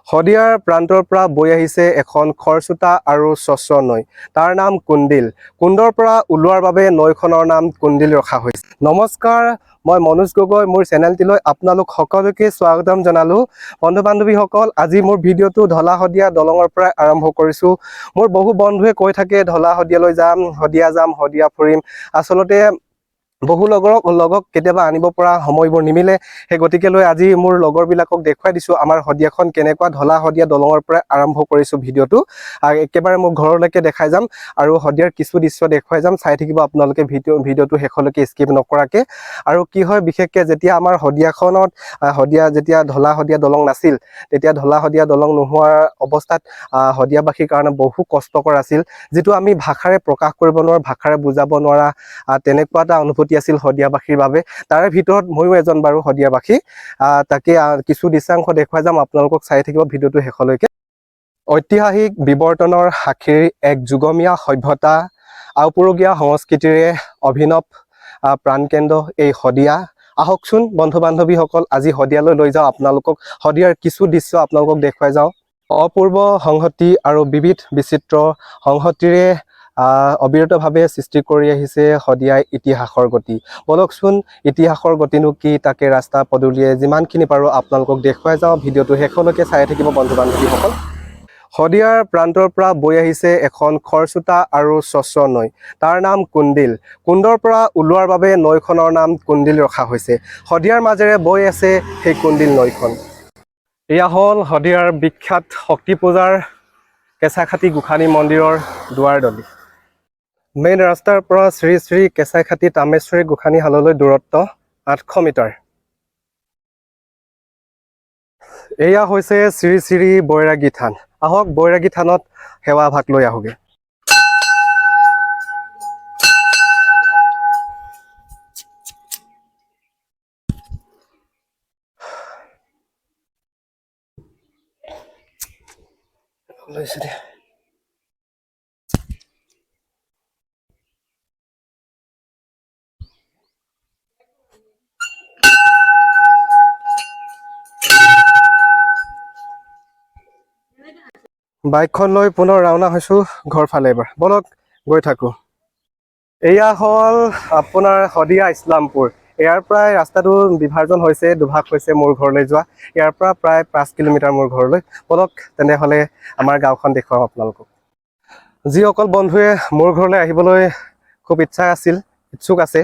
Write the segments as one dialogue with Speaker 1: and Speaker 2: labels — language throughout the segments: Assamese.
Speaker 1: শদিয়াৰ প্ৰান্তৰ পৰা বৈ আহিছে এখন খৰচোতা আৰু স্বচ্ছ নৈ। তাৰ নাম কুন্দিল। কুণ্ডৰ পৰা ওলোৱাৰ বাবে নৈখনৰ নাম কুন্দিল ৰখা হৈছে। নমস্কাৰ, মই মনোজ গগৈ, মোৰ চেনেলটিলৈ আপোনালোক সকলোকে স্বাগতম জনালো। বন্ধু বান্ধৱীসকল, আজি মোৰ ভিডিঅ'টো ঢলা শদিয়া দলঙৰ পৰা আৰম্ভ কৰিছোঁ। মোৰ বহু বন্ধুৱে কৈ থাকে ঢলা শদিয়ালৈ যাম, শদিয়া ফুৰিম। আচলতে বহু লগক কেতিয়াবা আনিব পৰা সময়বোৰ নিমিলে। সেই গতিকে লৈ আজি মোৰ লগৰবিলাকক দেখুৱাই দিছোঁ আমাৰ শদিয়াখন কেনেকুৱা। ঢলা শদিয়া দলঙৰ পৰা আৰম্ভ কৰিছোঁ ভিডিঅ'টো। একেবাৰে মোৰ ঘৰলৈকে দেখাই যাম আৰু শদিয়াৰ কিছু দৃশ্য দেখুৱাই যাম। চাই থাকিব আপোনালোকে ভিডিঅ'টো শেষলৈকে স্কিপ নকৰাকে। আৰু কি হয়, বিশেষকৈ যেতিয়া আমাৰ শদিয়াখনত যেতিয়া ঢলা শদিয়া দলং নাছিল, তেতিয়া ঢলা শদিয়া দলং নোহোৱাৰ অৱস্থাত শদিয়াবাসীৰ কাৰণে বহু কষ্টকৰ আছিল। যিটো আমি ভাষাৰে প্ৰকাশ কৰিব নোৱাৰা, ভাষাৰে বুজাব নোৱাৰা তেনেকুৱা এটা অনুভূতি আছিল শদিয়াবাসীৰ বাবে। তাৰে ভিতৰত ময়ো এজন বাৰু শদিয়াবাসী। তাকে কিছু দৃশ্যাংশ দেখুৱাই যাম, আপোনালোকক চাই থাকিব ভিডিঅ'টো শেষলৈকে। ঐতিহাসিক বিৱৰ্তনৰ সাক্ষীৰ এক যুগমীয়া সভ্যতা, আপুৰুগীয়া সংস্কৃতিৰে অভিনৱ প্ৰাণকেন্দ্ৰ এই শদিয়া। আহকচোন বন্ধু বান্ধৱীসকল, আজি শদিয়ালৈ লৈ যাওঁ আপোনালোকক। শদিয়াৰ কিছু দৃশ্য আপোনালোকক দেখুৱাই যাওঁ। অপূৰ্ব সংহতি আৰু বিবিধ বিচিত্ৰ সংহতিৰে অবিৰতভাৱে সৃষ্টি কৰি আহিছে শদিয়াই ইতিহাসৰ গতি। বলকচোন, ইতিহাসৰ গতিনো কি, তাকে ৰাস্তা পদূলিয়ে যিমানখিনি পাৰোঁ আপোনালোকক দেখুৱাই যাওঁ। ভিডিঅ'টো শেষলৈকে চাই থাকিব বন্ধু বান্ধৱীসকল। শদিয়াৰ প্ৰান্তৰ পৰা বৈ আহিছে এখন খৰচোতা আৰু স্বচ্ছ নৈ। তাৰ নাম কুন্দিল। কুণ্ডৰ পৰা ওলোৱাৰ বাবে নৈখনৰ নাম কুন্দিল ৰখা হৈছে। শদিয়াৰ মাজেৰে বৈ আছে সেই কুন্দিল নৈখন। এয়া হ'ল শদিয়াৰ বিখ্যাত শক্তি পূজাৰ কেঁচাখাতি গোসানী মন্দিৰৰ দুৱাৰদলি। মেইন ৰাস্তাৰ পৰা শ্ৰী শ্ৰী কেঁচাইখাতি তামেশ্বৰী গোসানী শাললৈ দূৰত্ব 800 মিটাৰ। এয়া হৈছে শ্ৰী শ্ৰী বৈৰাগী থান। আহক বৈৰাগী থানত সেৱা ভাগ লৈ আহোগে। বাইকখন লৈ পুনৰ ৰাওনা হৈছোঁ ঘৰ ফালে। এবাৰ বলক গৈ থাকোঁ। এয়া হ'ল আপোনাৰ শদিয়া ইছলামপুৰ। ইয়াৰ পৰাই ৰাস্তাটো বিভাজন হৈছে, দুভাগ হৈছে মোৰ ঘৰলৈ যোৱা। ইয়াৰ পৰা প্ৰায় 5 কিলোমিটাৰ মোৰ ঘৰলৈ। বলক তেনেহ'লে আমাৰ গাঁওখন দেখুৱাম আপোনালোকক। যিসকল বন্ধুৱে মোৰ ঘৰলৈ আহিবলৈ খুব ইচ্ছুক আছে,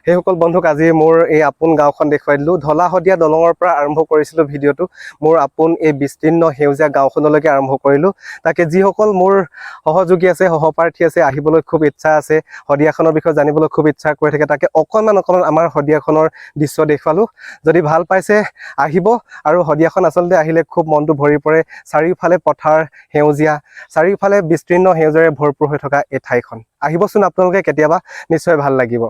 Speaker 1: সেইসকল বন্ধুক আজি মোৰ এই আপোন গাঁওখন দেখুৱাই দিলোঁ। ঢলা শদিয়া দলঙৰ পৰা আৰম্ভ কৰিছিলোঁ ভিডিঅ'টো। মোৰ আপোন এই বিস্তীৰ্ণ সেউজীয়া গাঁওখনলৈকে আৰম্ভ কৰিলোঁ। তাকে যিসকল মোৰ সহযোগী আছে, সহপাঠী আছে, আহিবলৈ খুব ইচ্ছা আছে, শদিয়াখনৰ বিষয়ে জানিবলৈ খুব ইচ্ছা কৰি থাকে, তাকে অকণমান আমাৰ শদিয়াখনৰ দৃশ্য দেখুৱালোঁ। যদি ভাল পাইছে আহিব। আৰু শদিয়াখন আচলতে আহিলে খুব মনটো ভৰি পৰে। চাৰিওফালে পথাৰ, সেউজীয়া, চাৰিওফালে বিস্তীৰ্ণ সেউজীয়াৰে ভৰপূৰ হৈ থকা এই ঠাইখন। আহিবচোন আপোনালোকে কেতিয়াবা, নিশ্চয় ভাল লাগিব।